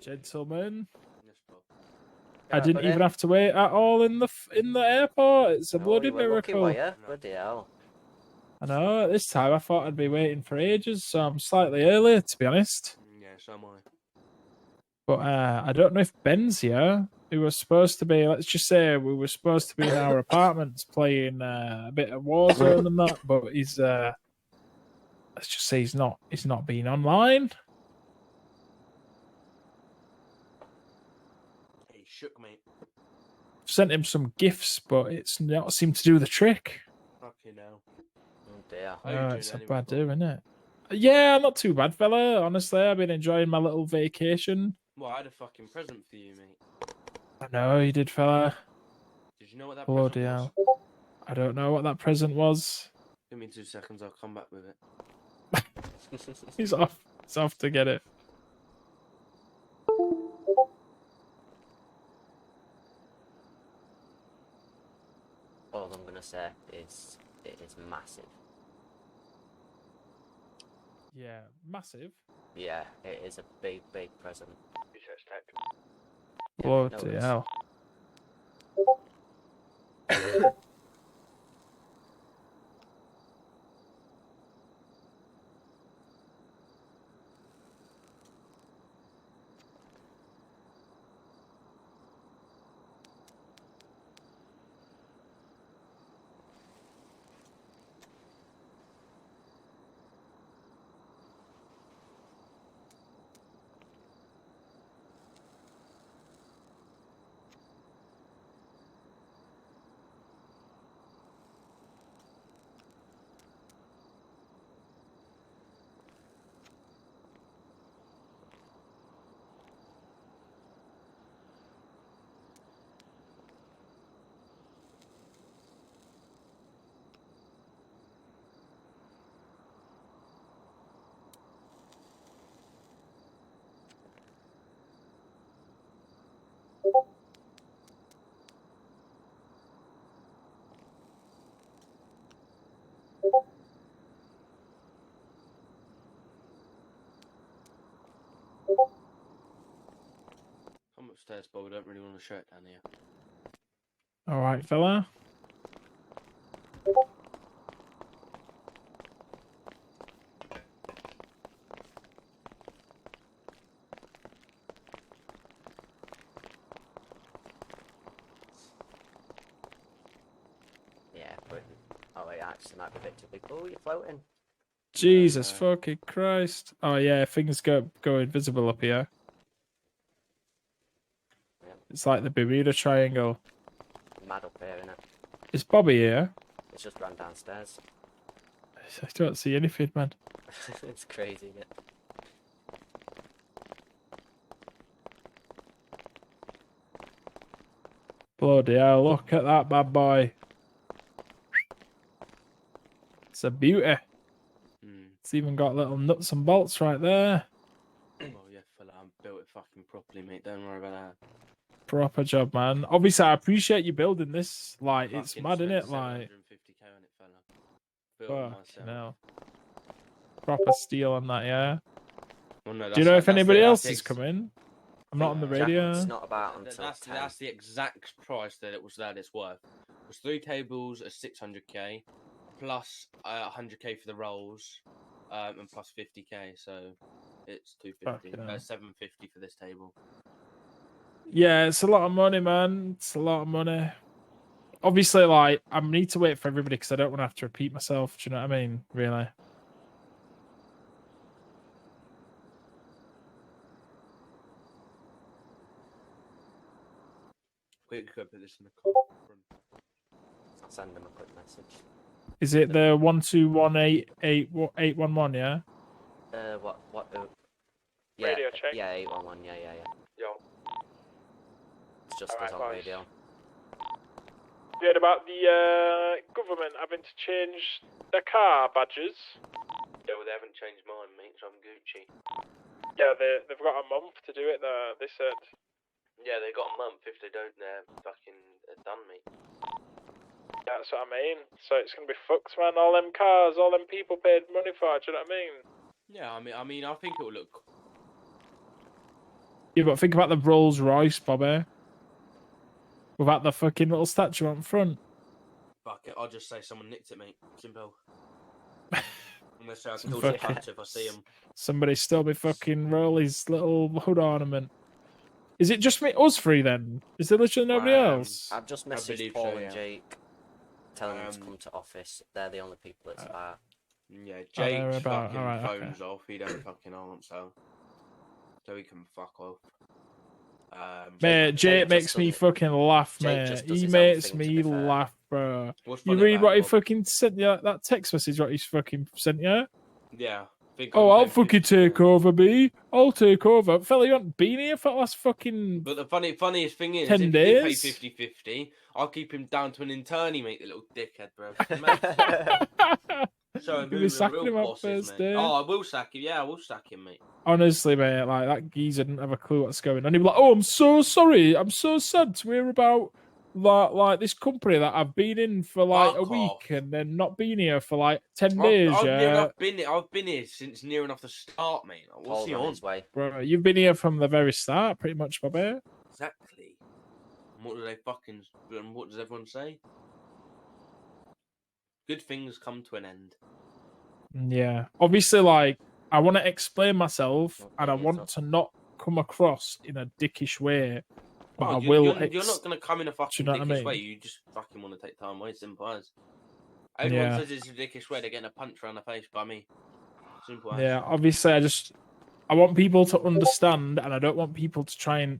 gentlemen. Yes, Bob. I didn't even have to wait at all in the airport. It's a bloody miracle. Lucky, were you? Bloody hell. I know. At this time, I thought I'd be waiting for ages, so I'm slightly early, to be honest. Yeah, so am I. But I don't know if Ben's here. We were supposed to be. Let's just say we were supposed to be in our apartments playing a bit of Warzone and that. But he's. Let's just say he's not. He's not been online. He shook me. Sent him some gifts, but it's not seemed to do the trick. Fucking hell. Oh dear. Oh, it's a bad do, isn't it? Yeah, not too bad, fella. Honestly, I've been enjoying my little vacation. Well, I had a fucking present for you, mate. I know you did, fella. Did you know what that Bloody present was? hell. I don't know what that present was. Give me 2 seconds, I'll come back with it. He's off. He's off to get it. All I'm gonna say is it is massive. Yeah, massive. Yeah, it is a big, big present. Bloody hell. I'm upstairs, but I don't really want to show it down here. All right, fella. Yeah, but oh wait, actually might be a bit too big. Oh, you're floating. Jesus fucking Christ. Oh yeah, things go invisible up here. Yep. It's like the Bermuda Triangle. Mad up here, innit? Is Bobby here? It's just run downstairs. I don't see anything, man. It's crazy, isn't it? Bloody hell, look at that bad boy. It's a beauty. It's even got little nuts and bolts right there. Oh yeah, fella, I built it fucking properly, mate. Don't worry about that. Proper job, man. Obviously, I appreciate you building this. Like, it's Fucking mad, spent innit? Like, 750k on it, fella. Built it myself. hell. Proper steel on that, yeah. Well, no, Do you know if anybody else that's is coming? I'm not on the radio. It's not about until that's the exact price that it's worth. It was 3 tables at 600k, plus 100k for the rolls, and plus 50k. So it's 250, 750 for this table. Yeah, it's a lot of money, man. It's a lot of money. Obviously, like, I need to wait for everybody because I don't want to have to repeat myself. Do you know what I mean? Really. We could put this in the car. I'll send them a quick message. Is it the 1218811? Yeah. What? Yeah, Radio check. Yeah, 811. Yeah. Yo. It's just us on radio. You heard about the government having to change their car badges? Yeah, well, they haven't changed mine, mate, so I'm Gucci. Yeah, they've got a month to do it, they said. Yeah, they got a month. If they don't, they're fucking done, mate. Yeah, that's what I mean. So it's gonna be fucked, man. All them cars, all them people paid money for it, do you know what I mean? Yeah, I mean, I think it will look. Yeah, but think about the Rolls Royce, Bobby. Without the fucking little statue on front. Fuck it, I'll just say someone nicked it, mate. Simple. I'm gonna say I Some killed the fucking- punch if I see him. Somebody stole me fucking Rolly's little hood ornament. Is it just me, us three then? Is there literally nobody else? I've just I messaged believe Paul so, and yeah. Jake, telling them to come to office. They're the only people it's about. Yeah, they're Jake's about- fucking alright, okay. phone's off. He don't fucking answer. So he can fuck off. Mate, Jake Jake just makes me does it. fucking laugh, Jake mate. just does He his own makes thing, to me be fair. laugh, bro. What's You funny read about what it, he Bob? fucking sent you? That text message, what he's fucking sent you? Yeah. Think Oh, I'm I'll paying fucking 50 take over, B. I'll take over. Fella, you haven't been here for the last fucking... But the funniest thing is, 10 if he did pay days? 50-50, I'll keep him down to an internee, mate, the little dickhead, bro. Mate, show him You'll who be the sacking real him out boss is, first mate. day. Oh, I will sack him. Yeah, I will sack him, mate. Honestly, mate, like, that geezer didn't have a clue what's going on. He'd be like, oh, I'm so sorry. I'm so sad to hear about, like this company that I've been in for, like, a Fuck week off. and then not been here for, like, 10 days, I've been here since near enough the start, mate. Like, what's Paul's he on on? his way. Bro, you've been here from the very start, pretty much, Bobby. Exactly. And what does everyone say? Good things come to an end. Yeah. Obviously, like, I want to explain myself Okay, and I yes, want to not come across in a dickish way. But I Oh, will. you're not going to come in a fucking know what I dickish mean? way. You just fucking want to take time away. Simple as. Everyone Yeah. says it's a dickish way. They're getting a punch around the face by me. Simple as. Yeah, obviously, I want people to understand, and I don't want people to try and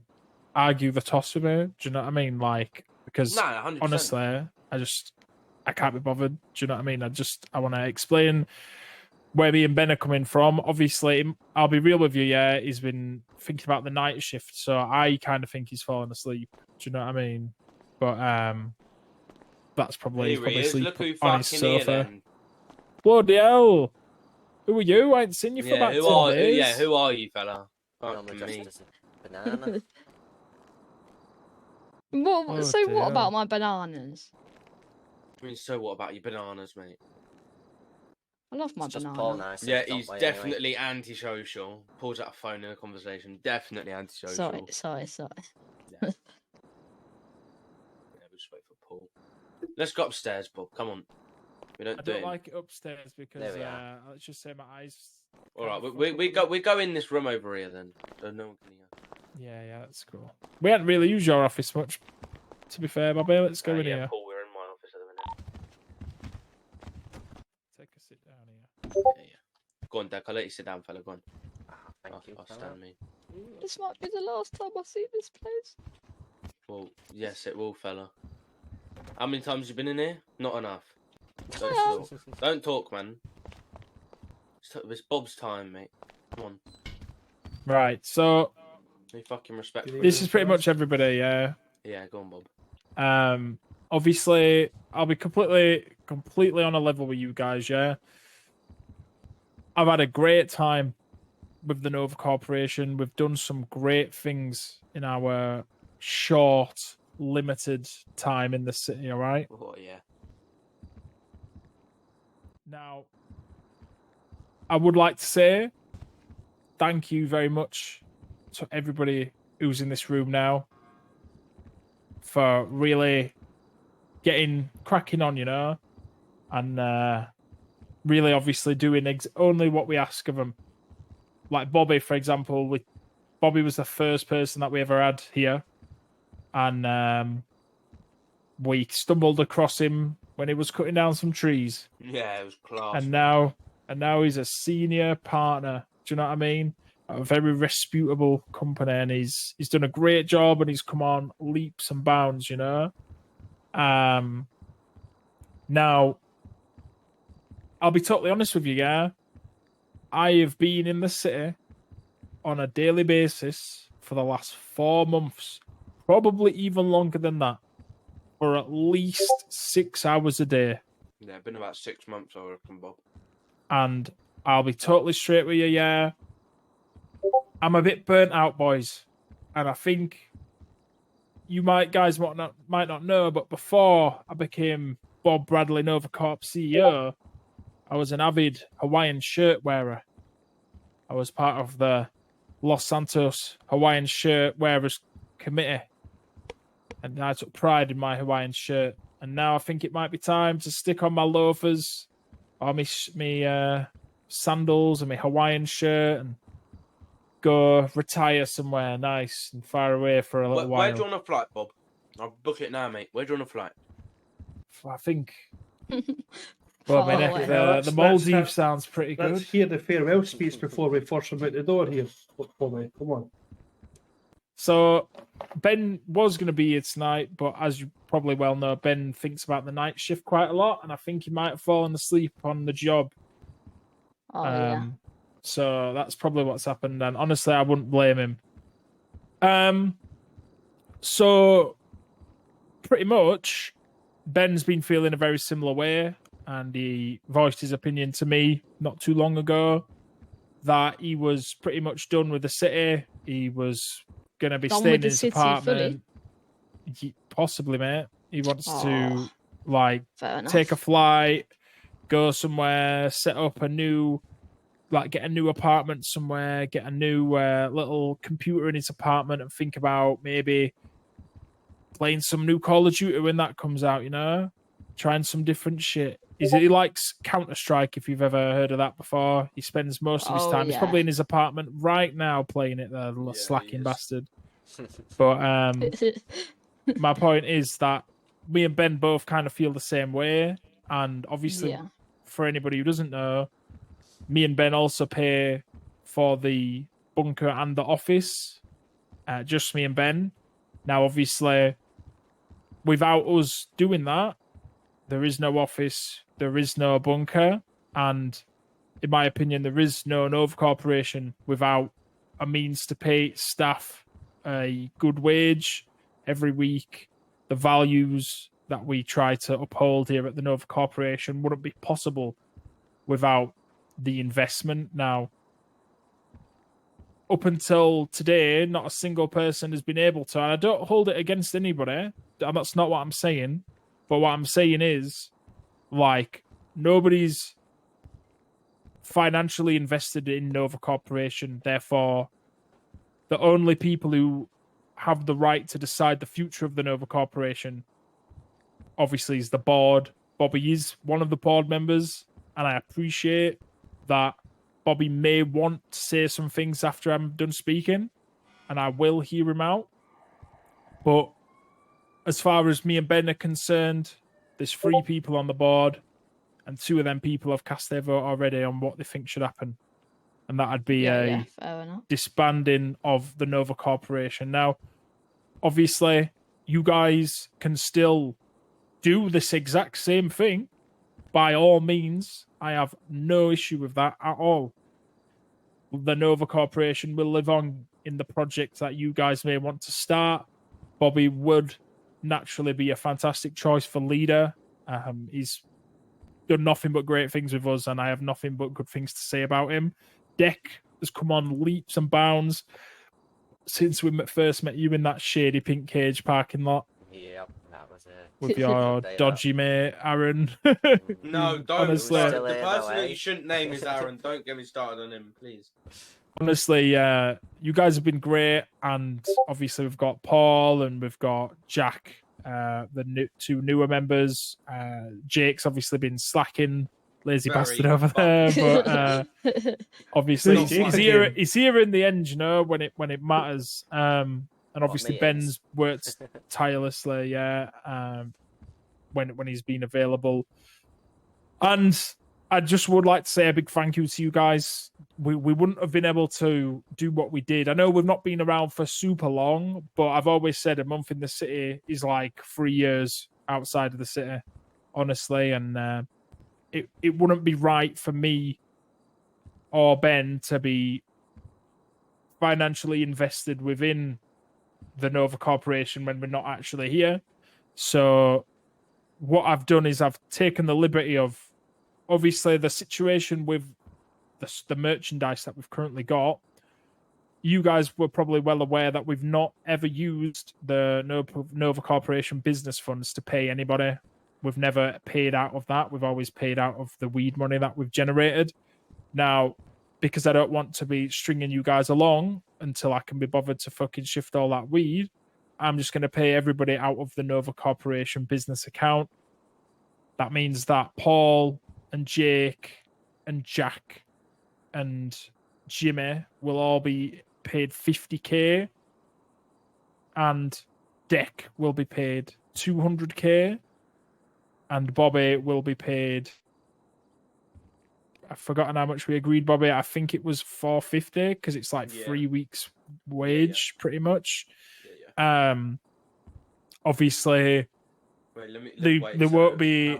argue the toss with me. Do you know what I mean? Like, because Nah, 100%. honestly, I can't be bothered. Do you know what I mean? I want to explain where me and Ben are coming from. Obviously, I'll be real with you. Yeah, he's been thinking about the night shift, so I kind of think he's fallen asleep. Do you know what I mean? But that's probably he's Here he probably is. asleep Look who on his fucking here sofa. then. Bloody hell! Who are you? I ain't seen you for Yeah, about 10 days. who are you, fella? Normally Fucking me. dressed as a banana. What, Oh, so dear. what about my bananas? I mean, so what about your bananas, mate? I love my It's just banana. Paul now. Yeah, he's definitely antisocial. Pulls out a phone in a conversation. Definitely antisocial. Sorry. Yeah. Yeah, we'll just wait for Paul. Let's go upstairs, Bob. Come on. We don't I do don't it. like it upstairs because There we are. let's just say my eyes. All right, can't we fuck go in this room over here then, so no one can hear. Yeah, that's cool. We hadn't really used your office much, to be fair, Bobby. Let's go in yeah, here. Paul, we're in my office at the minute. Take a sit down here. Yeah. Go on, Dad. I'll let you sit down, fella. Go on. Thank you. I'll fella. stand me. This might be the last time I see this place. Well, yes, it will, fella. How many times you been in here? Not enough. Don't talk, Don't talk, man. It's Bob's time, mate. Come on. Right, so Be fucking respectful. this is pretty much everybody, yeah. Yeah, go on, Bob. Obviously, I'll be completely on a level with you guys, yeah. I've had a great time with the Nova Corporation. We've done some great things in our short, limited time in the city, all right? Oh, yeah. Now, I would like to say thank you very much to everybody who's in this room now for really getting cracking on, you know, and really obviously doing only what we ask of them. Like Bobby, for example, Bobby was the first person that we ever had here, and we stumbled across him when he was cutting down some trees. Yeah, it was class. And now he's a senior partner. Do you know what I mean? A very reputable company, and he's done a great job, and he's come on leaps and bounds. You know. Now, I'll be totally honest with you, yeah. I have been in the city on a daily basis for the last 4 months, probably even longer than that, for at least 6 hours a day. Yeah, been about 6 months, I reckon, Bob. And I'll be totally straight with you, yeah. I'm a bit burnt out, boys. And I think you guys might not know, but before I became Bob Bradley Nova Corp CEO, I was an avid Hawaiian shirt wearer. I was part of the Los Santos Hawaiian shirt wearers committee. And I took pride in my Hawaiian shirt. And now I think it might be time to stick on my loafers or me sandals and my Hawaiian shirt and go retire somewhere nice and far away for a little while. Where do you want a flight, Bob? I'll book it now, mate. Where do you want a flight? I think. Far Well, I mean, away. the Maldives sounds pretty Let's good. hear the farewell speech before we force him out the door here. Bobby, come on. So Ben was going to be here tonight, but as you probably well know, Ben thinks about the night shift quite a lot, and I think he might have fallen asleep on the job. Oh, yeah. So that's probably what's happened, and honestly, I wouldn't blame him. So pretty much, Ben's been feeling a very similar way, and he voiced his opinion to me not too long ago that he was pretty much done with the city. He was going to be Done staying with in the his city apartment. Possibly, mate. He wants to like Fair enough. take a flight, go somewhere, set up a new, like get a new apartment somewhere, get a new little computer in his apartment, and think about maybe playing some new Call of Duty when that comes out. You know, trying some different shit. He likes Counter-Strike, if you've ever heard of that before. He spends most of his Oh, time. He's yeah. probably in his apartment right now playing it, the little Yeah, slacking he is. bastard. But my point is that me and Ben both kind of feel the same way. And obviously, Yeah. for anybody who doesn't know, me and Ben also pay for the bunker and the office. Just me and Ben. Now, obviously, without us doing that, there is no office, there is no bunker, and in my opinion, there is no Nova Corporation without a means to pay staff a good wage every week. The values that we try to uphold here at the Nova Corporation wouldn't be possible without the investment. Now, up until today, not a single person has been able to, and I don't hold it against anybody, and that's not what I'm saying. But what I'm saying is, like, nobody's financially invested in Nova Corporation. Therefore, the only people who have the right to decide the future of the Nova Corporation, obviously, is the board. Bobby is one of the board members, and I appreciate that Bobby may want to say some things after I'm done speaking, and I will hear him out. But as far as me and Ben are concerned, there's 3 people on the board, and 2 of them people have cast their vote already on what they think should happen. And that'd be Yeah, fair enough. disbanding of the Nova Corporation. Now, obviously, you guys can still do this exact same thing. By all means, I have no issue with that at all. The Nova Corporation will live on in the project that you guys may want to start. Bobby would naturally be a fantastic choice for leader. He's done nothing but great things with us, and I have nothing but good things to say about him. Deck has come on leaps and bounds since we first met you in that shady Pink Cage parking lot Yep, that was it. with your Day dodgy mate, Aaron. No, don't. Honestly, Still the here, person though, that eh? you shouldn't name is Aaron. Don't get me started on him, please. honestly, you guys have been great, and obviously we've got Paul and we've got Jack, the 2 newer members. Jake's obviously been slacking, lazy Very bastard over there, but obviously Who's Jake he's here. again? He's here in the end, you know, when it matters. And obviously me Ben's is. worked tirelessly, when he's been available. And I just would like to say a big thank you to you guys. We wouldn't have been able to do what we did. I know we've not been around for super long, but I've always said a month in the city is like 3 years outside of the city, honestly. And it wouldn't be right for me or Ben to be financially invested within the Nova Corporation when we're not actually here. So what I've done is I've taken the liberty of, obviously, the situation with the merchandise that we've currently got. You guys were probably well aware that we've not ever used the Nova Corporation business funds to pay anybody. We've never paid out of that. We've always paid out of the weed money that we've generated. Now, because I don't want to be stringing you guys along, until I can be bothered to fucking shift all that weed. I'm just going to pay everybody out of the Nova Corporation business account. That means that Paul and Jake and Jack and Jimmy will all be paid 50k, and Deck will be paid 200k, and Bobby will be paid. I've forgotten how much we agreed, Bobby. I think it was 450 because it's like 3 weeks' wage, pretty much. Obviously, there won't be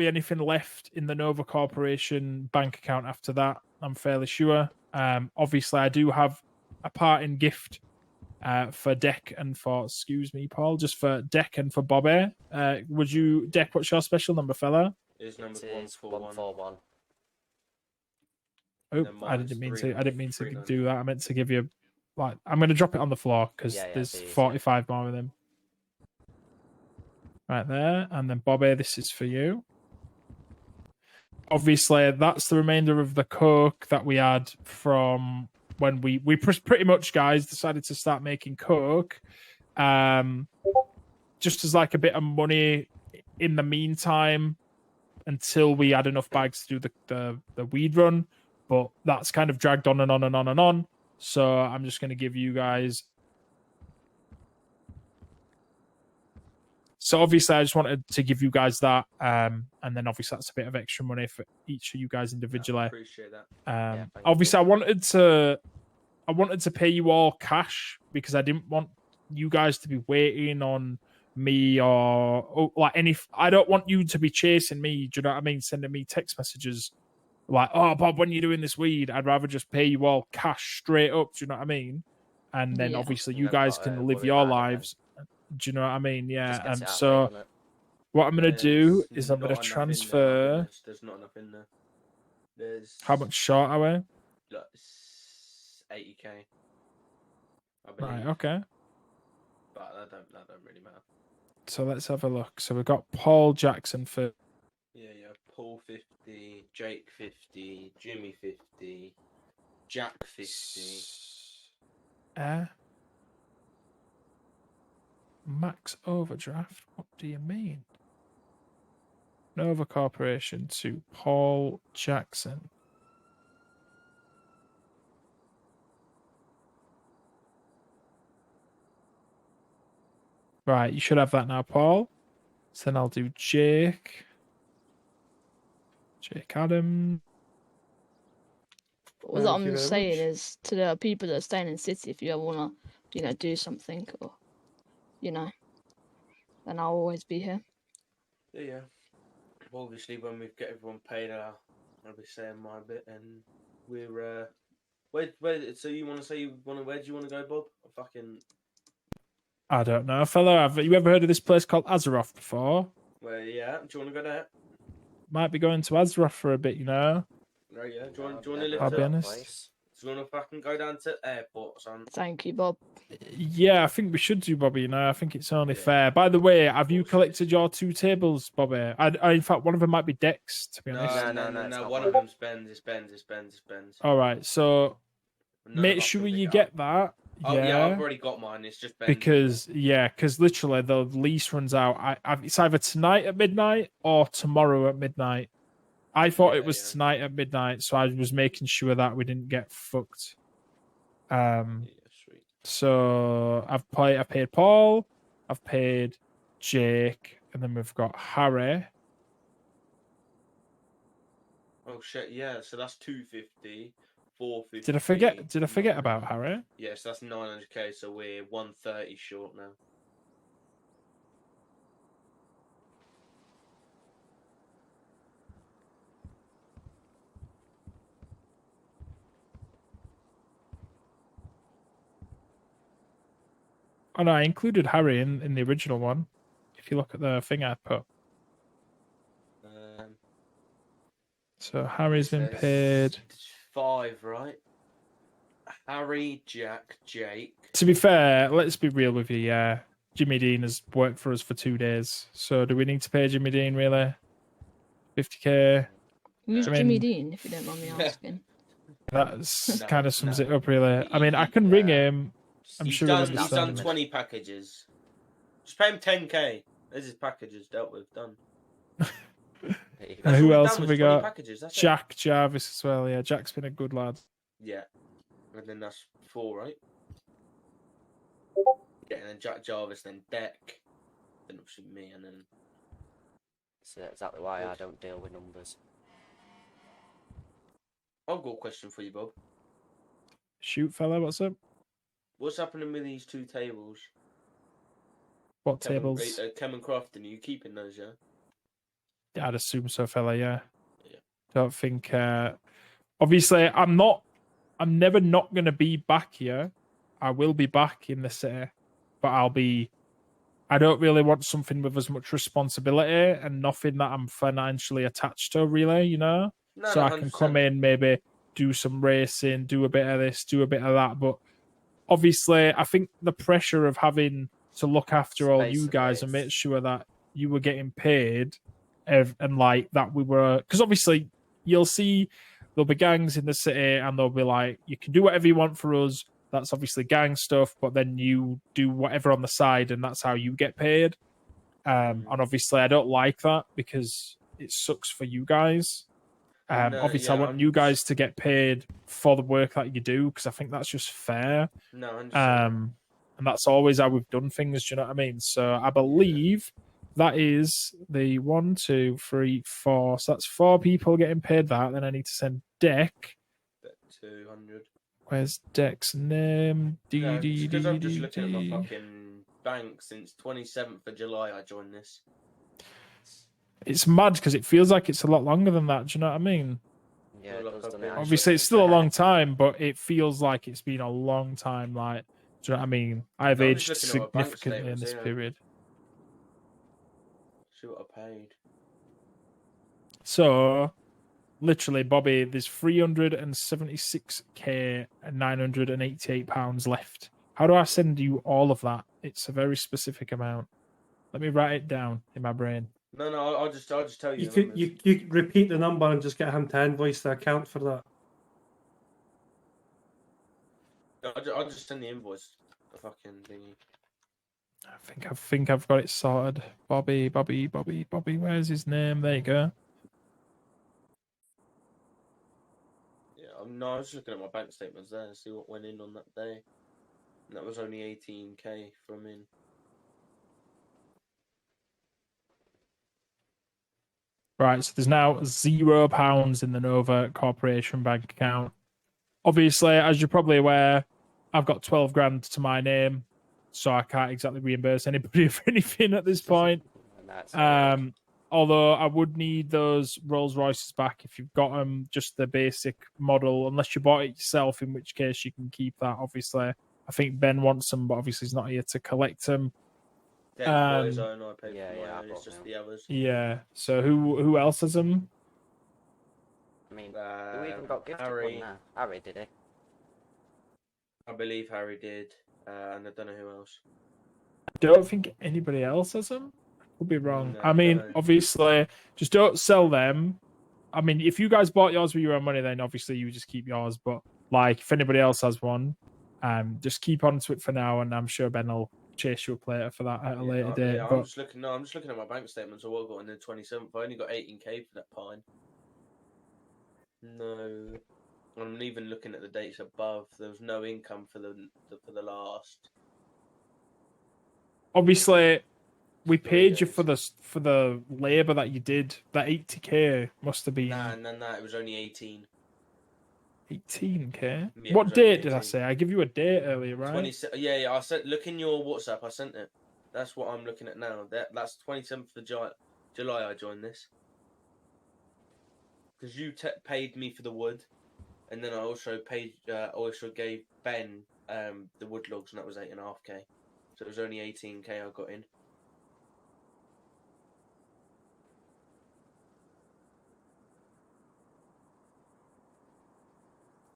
anything left in the Nova Corporation bank account after that. I'm fairly sure. Obviously, I do have a parting gift for Deck and for, excuse me, Paul, just for Deck and for Bobby. Would you, Deck? What's your special number, fella? It's number It is 141. 141. Oh, Then I minus didn't mean to. 300, I didn't mean to 300. do that. I meant to give you, like, I'm going to drop it on the floor because Yeah, there's be easier. 45 more of them. Right there, and then Bobby, this is for you. Obviously, that's the remainder of the coke that we had from when we pretty much, guys, decided to start making coke, just as like a bit of money in the meantime until we had enough bags to do the weed run. But that's kind of dragged on and on and on and on. So I'm just going to give you guys. So obviously, I just wanted to give you guys that, and then obviously that's a bit of extra money for each of you guys individually. I appreciate that. Thank Obviously, you. I wanted to pay you all cash because I didn't want you guys to be waiting on me or like any. I don't want you to be chasing me. Do you know what I mean? Sending me text messages like, "Oh, Bob, when are you doing this weed?" I'd rather just pay you all cash straight up. Do you know what I mean? And then Yeah. obviously And you then guys got, can live worry your about it then. lives. Do you know what I mean? Yeah. Just gets it out So later, doesn't it? what I'm gonna do There's is I'm gonna not enough in there, I'll be transfer. honest. There's not enough in there. There's How much short are we? like 80k. I believe. Right. Okay. But that don't really matter. So let's have a look. So we've got Paul Jackson for. Yeah. Paul 50, Jake 50, Jimmy 50, Jack 50. Max overdraft? What do you mean? Nova Corporation to Paul Jackson. Right, you should have that now, Paul. So then I'll do Jake. Jake Adam. What Thank I'm you very saying much. is to the people that are staying in city, if you ever wanna, do something or, then I'll always be here. Yeah. Well, obviously, when we get everyone paid, I'll be saying my bit, and we're where. So you want to say where do you want to go, Bob? I don't know, fella. Have you ever heard of this place called Azeroth before? Where? Yeah. Do you want to go there? Might be going to Azeroth for a bit, you know. Right. Yeah. Do you want to Never live I'll heard be of that honest. place. Do you want to fucking go down to the airport, son? Thank you, Bob. Yeah, I think we should do, Bobby. You know, I think it's only Yeah. fair. By the way, have you Bullshit. collected your 2 tables, Bobby? In fact, one of them might be Dex, to be honest. No, it's No. not One mine. of them's Ben's. It's Ben's. All right, so None of make us sure can you pick it get up. that. Oh yeah, yeah, I've already got mine. It's just Ben's. because literally the lease runs out. It's either tonight at midnight or tomorrow at midnight. I thought it was tonight at midnight, so I was making sure that we didn't get fucked. Yeah, sweet. So I've paid Paul, I've paid Jake, and then we've got Harry. Oh shit, yeah. So that's 250, 450. Did I forget about Harry? Yes, that's 900k. So we're 130 short now. Oh no, I included Harry in the original one. If you look at the thing I put. So Harry's been paid. 5, right? Harry, Jack, Jake. To be fair, let's be real with you, yeah. Jimmy Dean has worked for us for 2 days. So do we need to pay Jimmy Dean really? 50k? Who's I Jimmy mean- Dean, if you don't mind me asking? That's No, kind of sums no. it up, really. I mean, I He- can ring yeah. him. I'm He's sure he'll done. He's done understand. 20 packages. Just pay him 10k. There's his packages dealt with. Done. There you And go. That's who all he's else done have was we 20 got? packages. That's it. Jack Jarvis as well. Yeah, Jack's been a good lad. Yeah. And then that's 4, right? Yeah, and then Jack Jarvis, then Deck, then obviously me, and then That's exactly why I don't deal with numbers. I've got a question for you, Bob. Shoot, fella, what's up? What's happening with these 2 tables? What tables? Chem and Crafton, are you keeping those, yeah? Yeah, I'd assume so, fella. Yeah. Yeah. Don't think. Obviously, I'm never not gonna be back here. I will be back in the city, but I don't really want something with as much responsibility and nothing that I'm financially attached to, really. You know. No, So no, I can come 100%. in, maybe do some racing, do a bit of this, do a bit of that. But obviously, I think the pressure of having to look after all you guys and make sure that you were getting paid and like that we were, because obviously you'll see there'll be gangs in the city and they'll be like, you can do whatever you want for us. That's obviously gang stuff, but then you do whatever on the side and that's how you get paid. And obviously I don't like that because it sucks for you guys. No, Obviously, yeah, I want you guys to get paid for the work that you do because I think that's just fair. No, 100%. And that's always how we've done things. Do you know what I mean? So I believe that is the 1, 2, 3, 4. So that's 4 people getting paid that. Then I need to send Deck. 200. Where's Deck's name? No, because I'm just looking at my fucking bank since 27th of July I joined this. It's mad because it feels like it's a lot longer than that. Do you know what I mean? Yeah, it does, doesn't it? Obviously, it's still a long time, but it feels like it's been a long time. Like, do you know what I mean? I've I'm just aged looking at my bank significantly in statements this here. period. See what I paid. So, literally, Bobby, there's 376k and 988 pounds left. How do I send you all of that? It's a very specific amount. Let me write it down in my brain. No, I'll just tell you. You repeat the number and just get him to invoice the account for that. I'll just send the invoice. The fucking thingy. I think I've got it sorted. Bobby. Where's his name? There you go. Yeah, I was looking at my bank statements there and see what went in on that day. And that was only 18k from in. Right, so there's now £0 in the Nova Corporation bank account. Obviously, as you're probably aware, I've got 12 grand to my name, so I can't exactly reimburse anybody for anything at this point. Although I would need those Rolls Royces back if you've got them, just the basic model, unless you bought it yourself, in which case you can keep that, obviously. I think Ben wants them, but obviously he's not here to collect them. Deck bought his own, I paid yeah, for my yeah, I own, it's bought just mine. the others. Yeah, so who else has them? I mean, who even got gifted Harry. one now? Harry, did he? I believe Harry did, and I don't know who else. I don't think anybody else has them. Could be wrong. No, I mean, don't. obviously, just don't sell them. I mean, if you guys bought yours with your own money, then obviously you just keep yours. But like, if anybody else has one, just keep on to it for now, and I'm sure Ben will chase you up later for that at a later date. Yeah, but I'm just looking at my bank statements of what I got on the 27th. I only got 18k for that pine. No, I'm even looking at the dates above. There was no income for the last. obviously, we 3 paid you days. for the labor that you did. That 80k must have been Nah, it was only 18. 18k. Yeah, it What was only date did I 18. say? I give you a date earlier, right? Yeah. I said, look in your WhatsApp. I sent it. That's what I'm looking at now. That's 27th of July. I joined this because you paid me for the wood, and then I also gave Ben the wood logs, and that was 8.5k. So it was only 18k I got in.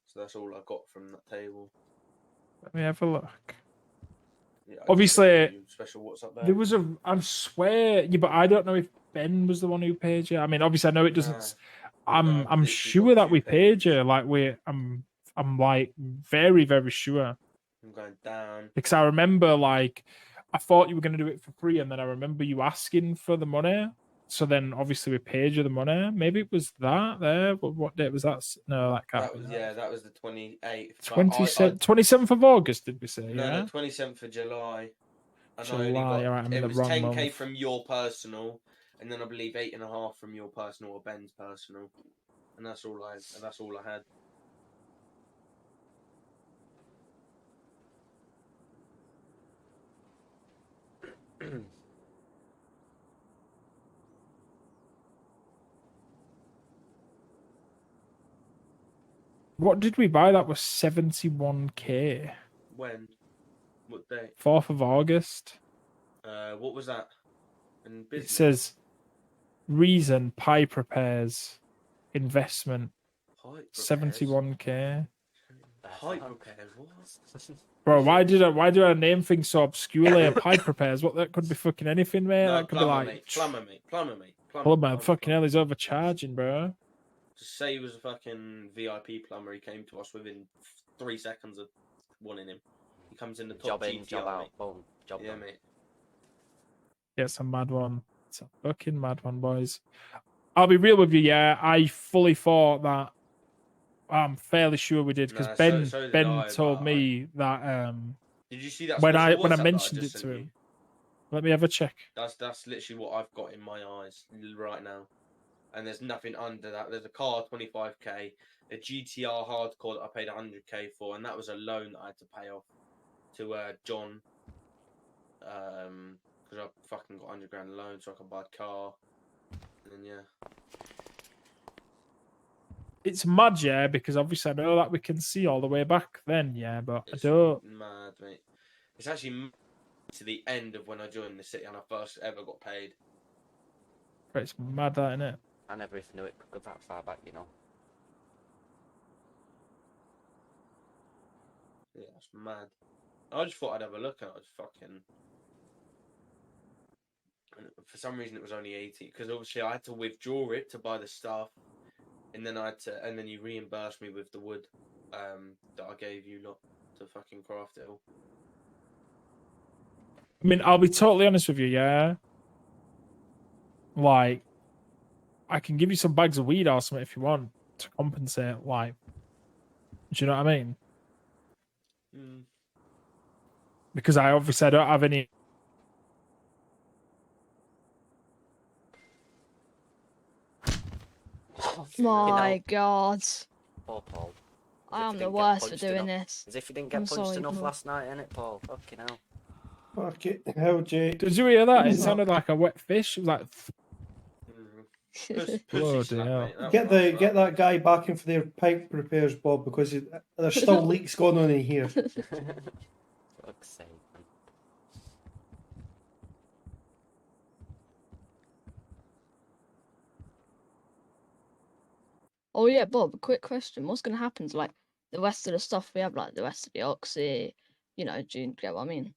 So that's all I got from that table. Let me have a look. Yeah, Obviously, special WhatsApp there. There was I swear, yeah, but I don't know if Ben was the one who paid you. I mean, obviously, I know it doesn't. No, I'm literally sure got that two we paid pages. you. Like I'm like very, very sure. I'm going down. Because I remember like I thought you were gonna do it for free, and then I remember you asking for the money. So then obviously we paid you the money. Maybe it was that there. What date was that? No, that can't That be was that. that was the 28th. But 27th of August, did we say? no, Yeah. 27th of July. And I only July. got All right, I'm in it the was wrong 10k month. from your personal, and then I believe 8.5 from your personal or Ben's personal, and that's all I had. What did we buy? That was 71k. When? What date? 4th of August. What was that? In It business. says reason pipe repairs investment Pipe repairs. 71k. Pipe repairs. What? Bro, why did I name things so obscurely? Pipe repairs. What, that could be fucking anything, mate. No, That could plumber, be like mate. Plumber. plumber. Fucking hell, he's overcharging, bro. Just say he was a fucking VIP plumber. He came to us within 3 seconds of wanting him. He comes in the top Job in, GTR, job out. mate. Boom. Job Yeah, done. mate. Yeah, it's a mad one. It's a fucking mad one, boys. I'll be real with you, yeah. I fully thought that. I'm fairly sure we did because Nah, so did Ben I, told but me that Did you see that when I special WhatsApp that mentioned it just to sent you? him. Let me have a check. That's literally what I've got in my eyes right now. And there's nothing under that. There's a car 25k, a GTR hardcore that I paid 100k for, and that was a loan that I had to pay off to John. Because I fucking got 100 grand loan so I could buy a car. And then yeah. It's mad, yeah, because obviously I know that we can see all the way back then, yeah, but It's I don't. mad, mate. It's actually to the end of when I joined the city and I first ever got paid. But it's mad, that, innit? I never even knew it could go that far back, you know. Yeah, it's mad. I just thought I'd have a look and I was fucking. And for some reason, it was only 80 because obviously I had to withdraw it to buy the stuff, and then and then you reimbursed me with the wood, that I gave you lot to fucking craft it all. I mean, I'll be totally honest with you, yeah. Like, I can give you some bags of weed or something if you want to compensate. Like, do you know what I mean? Mm. Because I obviously don't have any. My God. Poor Paul. I am you the didn't get worst for punched doing enough. this. As if you didn't get I'm punched sorry, enough Paul. last night, innit, Paul? Fucking hell. Fuck it. Hell, Jay. Did you hear that? It sounded like a wet fish. It was like, Pussy Bloody slap, hell. mate. That Get was the rough, get that guy back in for their pipe repairs, Bob, because there's still leaks going on in here. Fuck's sake, man. Oh yeah, Bob, a quick question. What's gonna happen to like the rest of the stuff we have, like the rest of the Oxy, you know, do you get what I mean?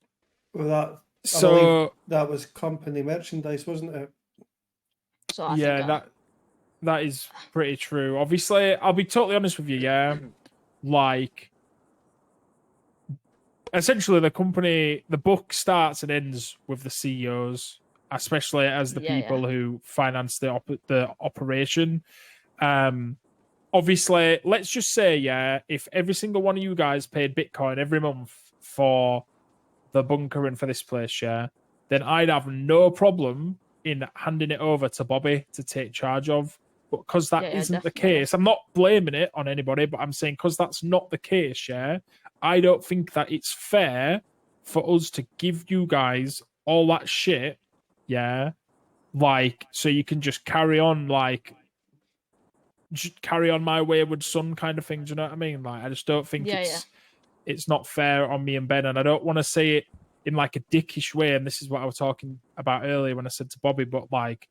Well, that I so believe that was company merchandise, wasn't it? So I yeah, think that is pretty true. Obviously, I'll be totally honest with you, yeah. Like, essentially, the company, the book starts and ends with the CEOs, especially as the Yeah, people who finance the operation. Obviously, let's just say, yeah, if every single one of you guys paid Bitcoin every month for the bunkering for this place, yeah, then I'd have no problem in handing it over to Bobby to take charge of. But because that Yeah, isn't the definitely. case, I'm not blaming it on anybody, but I'm saying because that's not the case, yeah, I don't think that it's fair for us to give you guys all that shit, yeah, like, so you can just carry on, like, carry on my wayward son kind of thing. Do you know what I mean? Like, I just don't think Yeah, it's not fair on me and Ben, and I don't want to say it in like a dickish way. And this is what I was talking about earlier when I said to Bobby, but like,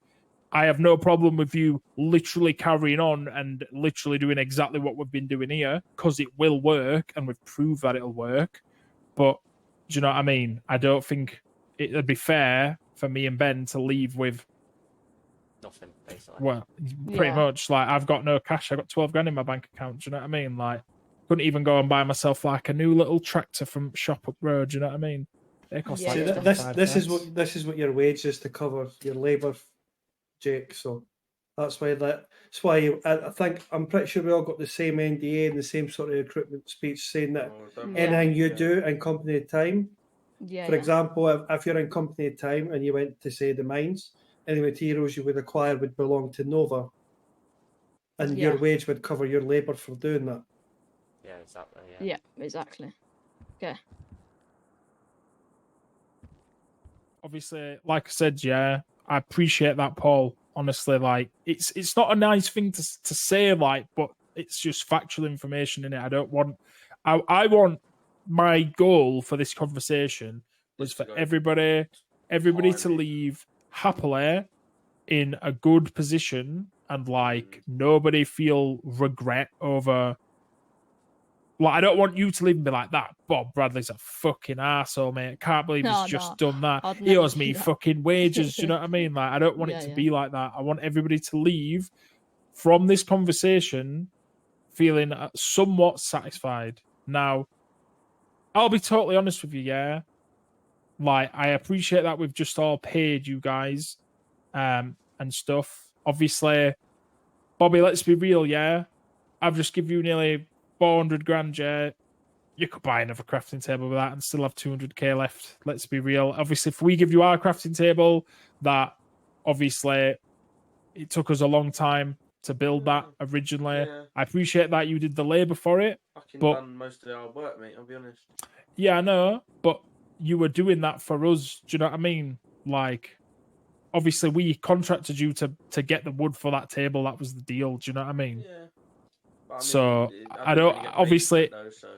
I have no problem with you literally carrying on and literally doing exactly what we've been doing here because it will work and we've proved that it'll work. But do you know what I mean? I don't think it'd be fair for me and Ben to leave with nothing basically. Well, pretty Yeah. much. Like, I've got no cash. I've got 12 grand in my bank account. Do you know what I mean? Like, couldn't even go and buy myself like a new little tractor from shop up road. Do you know what I mean? They cost Yeah, like See, yeah. 25 this is quid. what your wage is to cover your labour, Jake. So that's why I think I'm pretty sure we all got the same NDA and the same sort of recruitment speech saying that Oh, don't Yeah. anything you yeah. do in company time. Yeah, For yeah. example, if you're in company time and you went to say the mines, any materials you would acquire would belong to Nova, and your Yeah. wage would cover your labour for doing that. Yeah, exactly. Yeah. Yeah, exactly. Okay. Obviously, like I said, yeah, I appreciate that, Paul. Honestly, like it's not a nice thing to say, like, but it's just factual information in it. I don't want. I want my goal for this conversation was Is to for go everybody to timely. leave happily in a good position and like Mm. nobody feel regret over. Like, I don't want you to leave and be like, that Bob Bradley's a fucking arsehole, mate. Can't believe he's No, just no. done that. I'd He never owes do me that. fucking wages. Do you know what I mean? Like, I don't want it Yeah, to yeah. be like that. I want everybody to leave from this conversation feeling somewhat satisfied. Now, I'll be totally honest with you, yeah. Like, I appreciate that we've just all paid you guys and stuff. Obviously, Bobby, let's be real, yeah. I've just give you nearly 400 grand, yeah. You could buy another crafting table with that and still have 200k left. Let's be real. Obviously, if we give you our crafting table, that obviously it took us a long time to build that originally. Yeah. I appreciate that you did the labor for it. Fucking But- done most of the hard work, mate. I'll be honest. Yeah, I know, but you were doing that for us. Do you know what I mean? Like, obviously, we contracted you to get the wood for that table. That was the deal. Do you know what I mean? Yeah. But, I mean, So, I didn't don't- really get paid obviously- for it, though, so.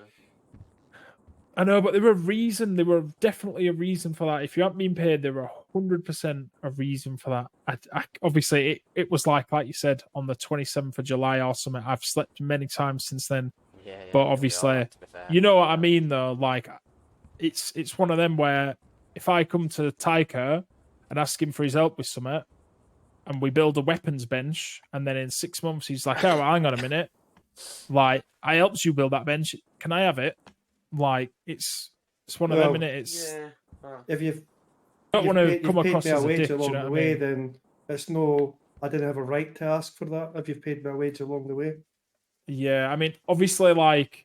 I know, but there were a reason. There were definitely a reason for that. If you haven't been paid, there were 100% a reason for that. Obviously, it was like you said, on the 27th of July or something. I've slept many times since then. Yeah. But we all obviously, are, to be fair. You know what I mean, though. Like, it's one of them where if I come to Tyker and ask him for his help with something, and we build a weapons bench, and then in 6 months he's like, "Oh, hang on a minute, like I helped you build that bench. Can I have it?" Like, it's one of them, Well, innit? It's Yeah. If you've I don't want to you've come paid across me a as a wage dick. Do you along know the what I way, mean? then it's no. I didn't have a right to ask for that. If you've paid me a wage along the way, Yeah, I mean, obviously, like,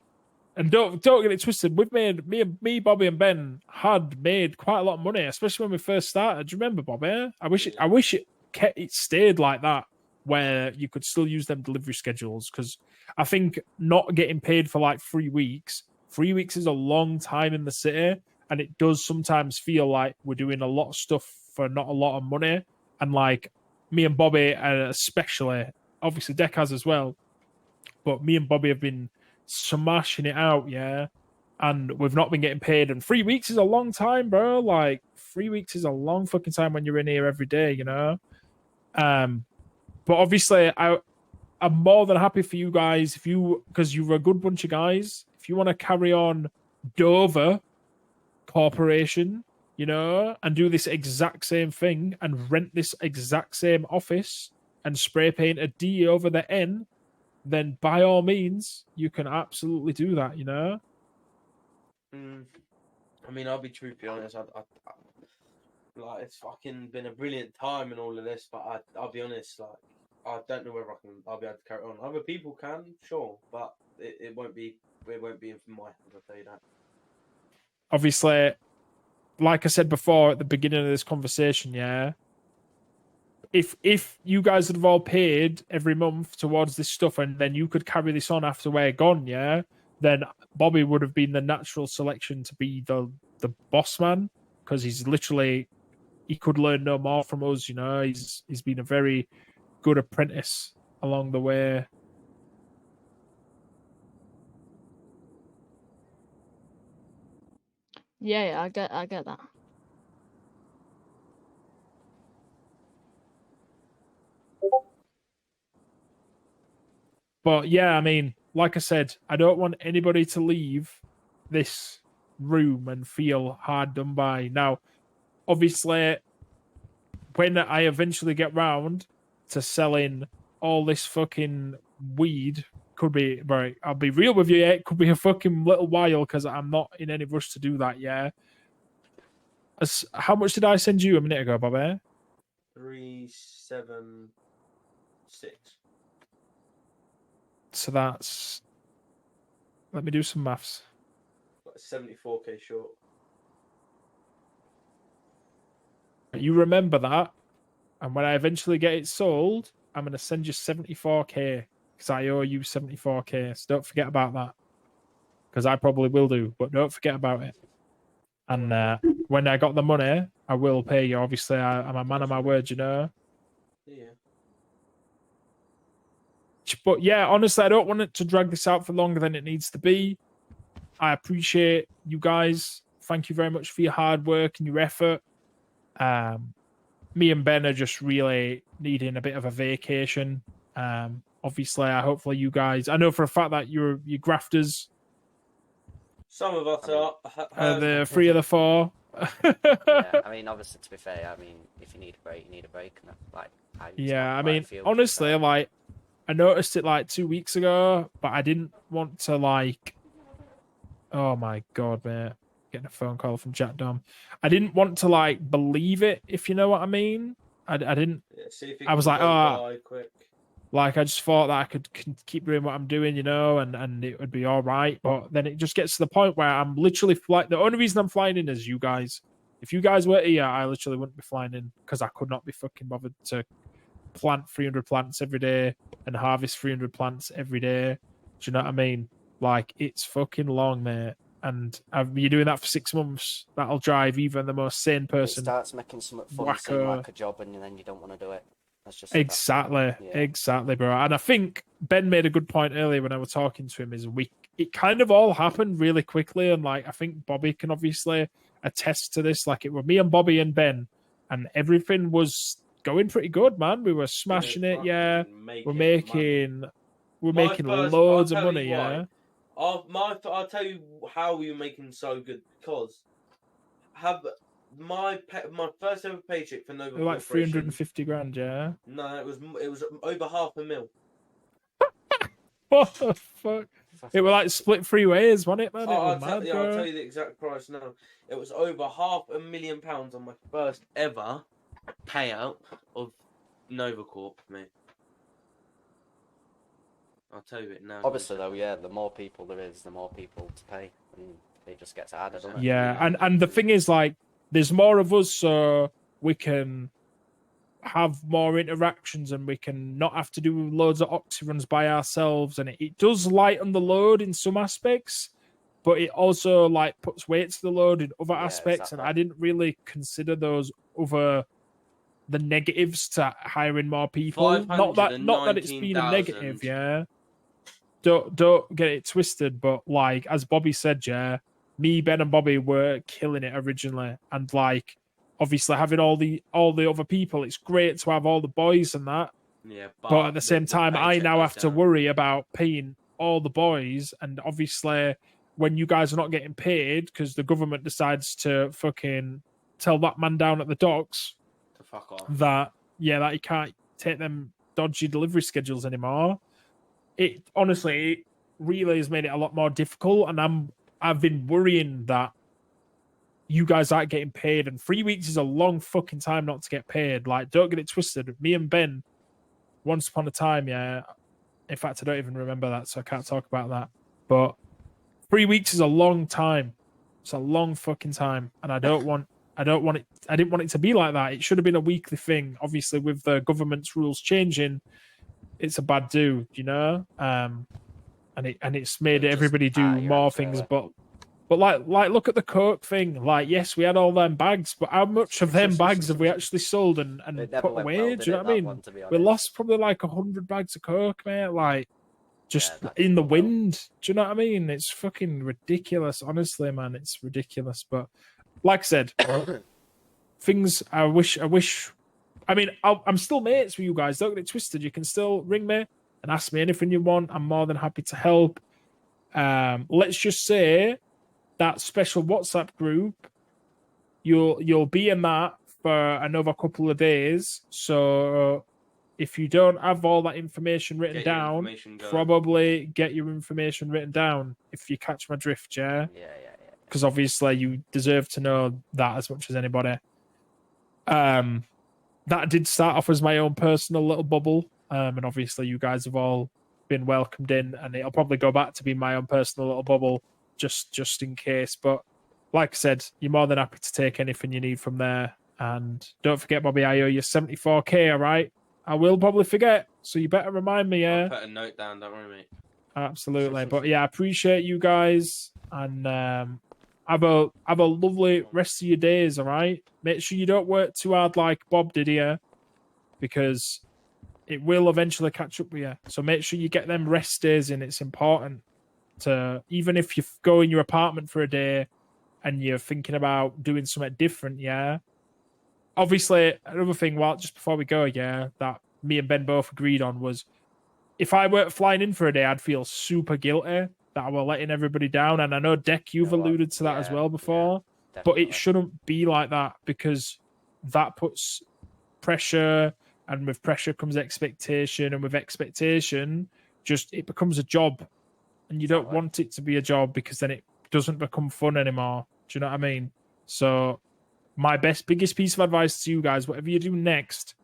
and don't get it twisted. We've made me, Bobby, and Ben had made quite a lot of money, especially when we first started. Do you remember, Bobby? I wish it stayed like that, where you could still use them delivery schedules. Because I think not getting paid for like 3 weeks, 3 weeks is a long time in the city, and it does sometimes feel like we're doing a lot of stuff for not a lot of money. And like me and Bobby, especially, obviously Deck has as well. But me and Bobby have been smashing it out, yeah. And we've not been getting paid. And 3 weeks is a long time, bro. Like, 3 weeks is a long fucking time when you're in here every day, you know? But obviously, I'm more than happy for you guys because you're a good bunch of guys. If you want to carry on Dover Corporation, you know, and do this exact same thing and rent this exact same office and spray paint a D over the N, then by all means, you can absolutely do that, you know? I mean, I'll be truthfully honest. Like, it's fucking been a brilliant time and all of this, but I'll be honest. Like, I don't know whether I'll be able to carry on. Other people can, sure, but it won't be. It won't be in my hands. I'll tell you that. Obviously, like I said before at the beginning of this conversation, yeah, if you guys had have all paid every month towards this stuff and then you could carry this on after we're gone, yeah, then Bobby would have been the natural selection to be the boss man, because he's literally, he could learn no more from us, you know. He's been a very good apprentice along the way. Yeah, I get that. But yeah, I mean, like I said, I don't want anybody to leave this room and feel hard done by. Now, obviously, when I eventually get round to selling all this fucking weed could be, right, I'll be real with you, yeah, it could be a fucking little while because I'm not in any rush to do that, yeah. How much did I send you a minute ago, Bobby? 376. So that's, let me do some maths. 74k short. You remember that, and when I eventually get it sold, I'm going to send you 74k because I owe you 74k. So don't forget about that, because I probably will do, but don't forget about it. And when I got the money, I will pay you. Obviously, I'm a man of my word, you know. Yeah. But yeah, honestly, I don't want it to drag this out for longer than it needs to be. I appreciate you guys. Thank you very much for your hard work and your effort. Me and Ben are just really needing a bit of a vacation. Obviously, hopefully you guys, I know for a fact that you're grafters. Some of us are. The 3 of the 4. Yeah, I mean, obviously, to be fair, I mean, if you need a break, you need a break. And like, Yeah, I mean, honestly, like, I noticed it like 2 weeks ago, but I didn't want to like. Oh my god, mate! Getting a phone call from Jack Dom. I didn't want to like believe it, if you know what I mean. I didn't. Yeah, see if I was like, oh, quick. like I just thought that I could keep doing what I'm doing, you know, and it would be all right. But then it just gets to the point where I'm literally the only reason I'm flying in is you guys. If you guys were here, I literally wouldn't be flying in because I could not be fucking bothered to plant 300 plants every day and harvest 300 plants every day. Do you know what I mean? Like, it's fucking long, mate. And you're doing that for 6 months. That'll drive even the most sane person. It starts making something fun seem like a job, and then you don't want to do it. That's just exactly, bro. And I think Ben made a good point earlier when I was talking to him. Is it kind of all happened really quickly, and like I think Bobby can obviously attest to this. Like, it was me and Bobby and Ben, and everything was going pretty good, man. We were smashing it, yeah. We're making loads of money, yeah. I'll tell you how we were making so good because my first ever paycheck for Nova Corp. Like 350 grand, yeah. No, it was over $500,000. What the fuck? It was like split 3 ways, wasn't it, man? I'll tell you the exact price now. It was over £500,000 on my first ever payout of Nova Corp, mate. I'll tell you it now. Obviously, though, yeah, the more people there is, the more people to pay, and it just gets added, doesn't it? Yeah, and the thing is, like, there's more of us, so we can have more interactions and we can not have to do loads of oxy runs by ourselves. And it does lighten the load in some aspects, but it also like puts weight to the load in other aspects. Exactly. And I didn't really consider those the negatives to hiring more people. Not that it's been a negative, yeah. Don't get it twisted, but like as Bobby said, yeah, me, Ben, and Bobby were killing it originally, and like obviously having all the other people, it's great to have all the boys and that. Yeah, but at the same time, I now have to worry about paying all the boys, and obviously when you guys are not getting paid because the government decides to fucking tell that man down at the docks to fuck off that he can't take them dodgy delivery schedules anymore. It honestly really has made it a lot more difficult, and I've been worrying that you guys aren't getting paid, and 3 weeks is a long fucking time not to get paid. Like, don't get it twisted. Me and Ben, once upon a time, yeah. In fact, I don't even remember that, so I can't talk about that. But 3 weeks is a long time. It's a long fucking time, and I didn't want it to be like that. It should have been a weekly thing. Obviously, with the government's rules changing, it's a bad do, you know. And it's made everybody do more things, but like look at the Coke thing. Like, yes, we had all them bags, but how much of them bags have we actually sold and put away? Do you know what I mean? We lost probably like 100 bags of Coke, mate. Like, just in the wind. Do you know what I mean? It's fucking ridiculous, honestly, man. It's ridiculous. But like I said, things I wish. I mean, I'm still mates with you guys. Don't get it twisted. You can still ring me and ask me anything you want. I'm more than happy to help. Let's just say that special WhatsApp group, you'll be in that for another couple of days. So if you don't have all that information written Get your down, information going. probably get your information written down. If you catch my drift, yeah. Yeah. Because obviously you deserve to know that as much as anybody. That did start off as my own personal little bubble, and obviously you guys have all been welcomed in, and it'll probably go back to be my own personal little bubble, just in case. But like I said, you're more than happy to take anything you need from there. And don't forget, Bobby, I owe you 74k. All right, I will probably forget, so you better remind me. I'll Yeah, put a note down. Don't worry, mate. absolutely. But yeah, I appreciate you guys, and have a lovely rest of your days. All right, make sure you don't work too hard like Bob did here, because it will eventually catch up with you. So make sure you get them rest days in. It's important to, even if you go in your apartment for a day and you're thinking about doing something different. Yeah. Obviously, another thing, well, just before we go, yeah, that me and Ben both agreed on was, if I weren't flying in for a day, I'd feel super guilty that I were letting everybody down. And I know, Deck, you've You know what? alluded to that as Yeah, well before, but Definitely. it shouldn't be like that, because that puts pressure, and with pressure comes expectation, and with expectation, just it becomes a job, and you don't Exactly. want it to be a job, because then it doesn't become fun anymore. Do you know what I mean? So my biggest piece of advice to you guys, whatever you do next,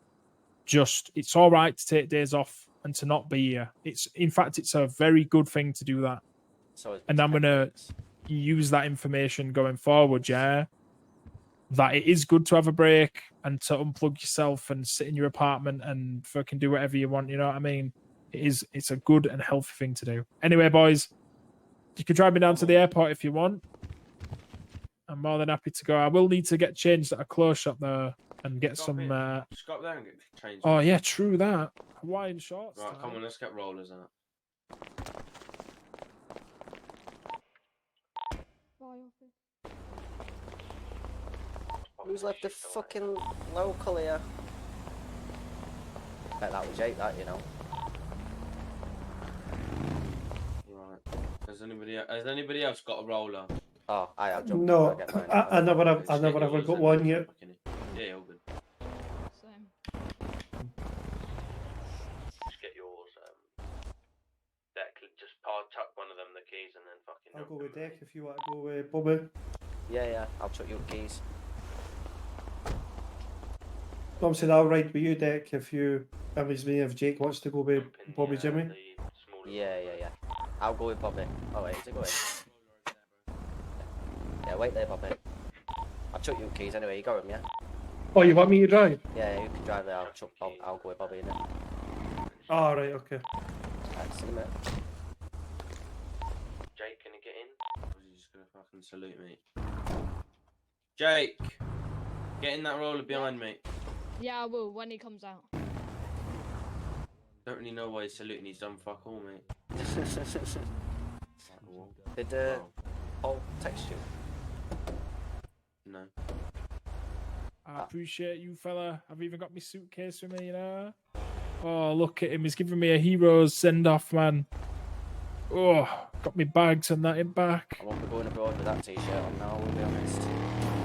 just, it's all right to take days off and to not be here. In fact, it's a very good thing to do that. So And I'm gonna use that information going forward, yeah, that it is good to have a break and to unplug yourself and sit in your apartment and fucking do whatever you want. You know what I mean? It's a good and healthy thing to do. Anyway, boys, you can drive me down to the airport if you want. I'm more than happy to go. I will need to get changed at a clothes shop though, and get Stop some. it. Just go up there and get changed. Oh yeah, true that. Hawaiian shorts. Right, time. come on, let's get rollers out. Who's left the fucking local here? Bet that was Jake, that, you know. Right. Has anybody else got a roller? Oh, I have jumped. No, I'll get mine. I never have. Just I get never ever yours got and one then yet. fucking- Yeah, all good. Same. Just get yours. Deck, just chuck one of them the keys and then fucking. I'll go with Deck if you want to go with Bobby. Yeah, I'll chuck you the keys. Obviously, I'll ride with you, Deck, if you. If Jake wants to go with Bobby Jimmy. Yeah. I'll go with Bobby. Oh wait, is it going? Yeah, wait there, Bobby. I'll chuck you the keys anyway. You got them, yeah? Oh, you want me to drive? Yeah, you can drive there. I'll go with Bobby in it. Oh, right, okay. Right, see you in a minute. Jake, can you get in? Or is he just gonna fucking salute me? Jake, get in that roller behind me. Yeah, I will when he comes out. Don't really know why he's saluting. He's done fuck all, mate. Did Oh, Paul text you? no. I appreciate you, fella. I've even got my suitcase with me, you know. Oh, look at him. He's giving me a hero's send-off, man. Oh, got me bags and that in back. I won't be going abroad with that t-shirt on now, we'll be honest.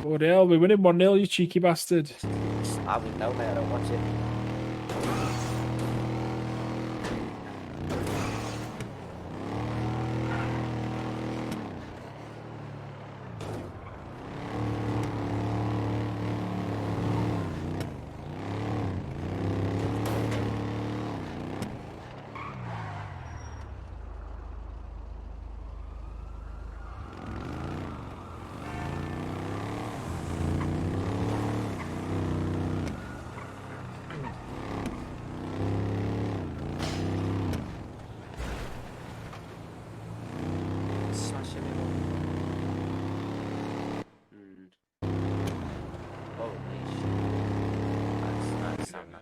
Oh, the hell, we're winning 1-0, you cheeky bastard. I wouldn't know, mate, I don't watch it. Smash it. Holy shit. That's Sam, man.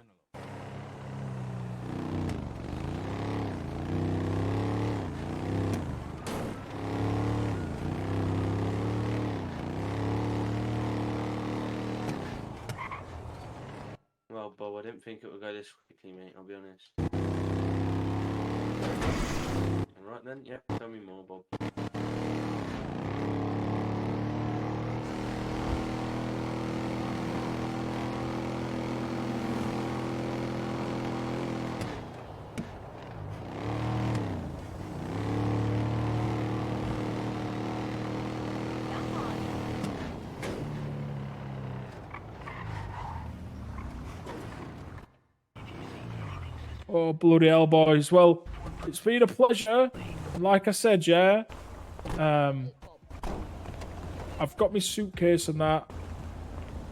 Well, Bob, I didn't think it would go this quickly, mate. I'll be honest. Alright then, yep. Tell me more, Bob. Oh, bloody hell, boys. Well, it's been a pleasure. And like I said, yeah, I've got my suitcase and that.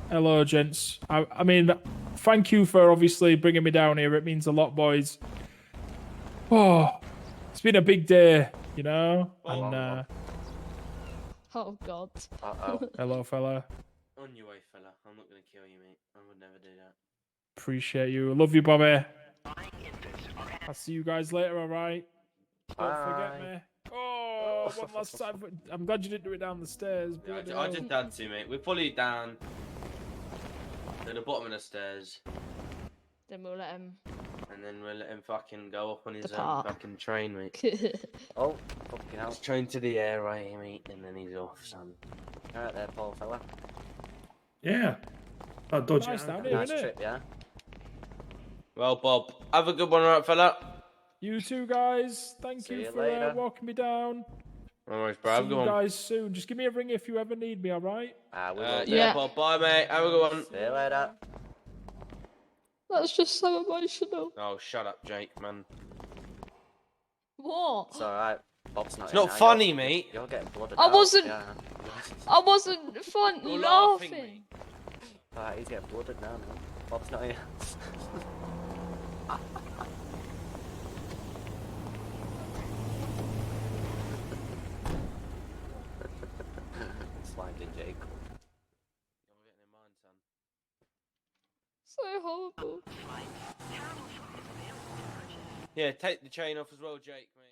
Hello, gents. I mean, thank you for obviously bringing me down here. It means a lot, boys. Oh, it's been a big day, you know? And, Oh God. Uh-oh. hello, fella. On your way, fella. I'm not gonna kill you, mate. I would never do that. Appreciate you. Love you, Bobby. I'll see you guys later, alright? Don't forget Bye. me. Oh, one last time. I'm glad you didn't do it down the stairs. Yeah, bloody I hell. did that too, mate. We follow you down to the bottom of the stairs, Then we'll let him. and then we'll let him fucking go up on his Depart. fucking train, mate. Oh, fucking hell. His train to the air, right, mate, and then he's off, son. Alright there, Paul fella. Yeah. That dodgy Nice ankle. down here, Nice innit? trip, yeah? Well, Bob, have a good one, right, fella? You too, guys. Thank See you you for later. walking me down. No worries, bro. Have See a good you one. guys soon. Just give me a ring if you ever need me, alright? We will do. Yeah, Yeah. Bob. Bye, mate. Have a good one. See you later. That's just so emotional. Oh, shut up, Jake, man. What? It's alright. Bob's not It's in not now, funny, mate. You're getting blooded I out, wasn't- Yeah. I wasn't fun You're laughing. laughing, mate. Alright, he's getting blooded now, man. Bob's not here. Sliding Jacob. You're getting in mine, son. So horrible. Yeah, take the chain off as well, Jake, mate.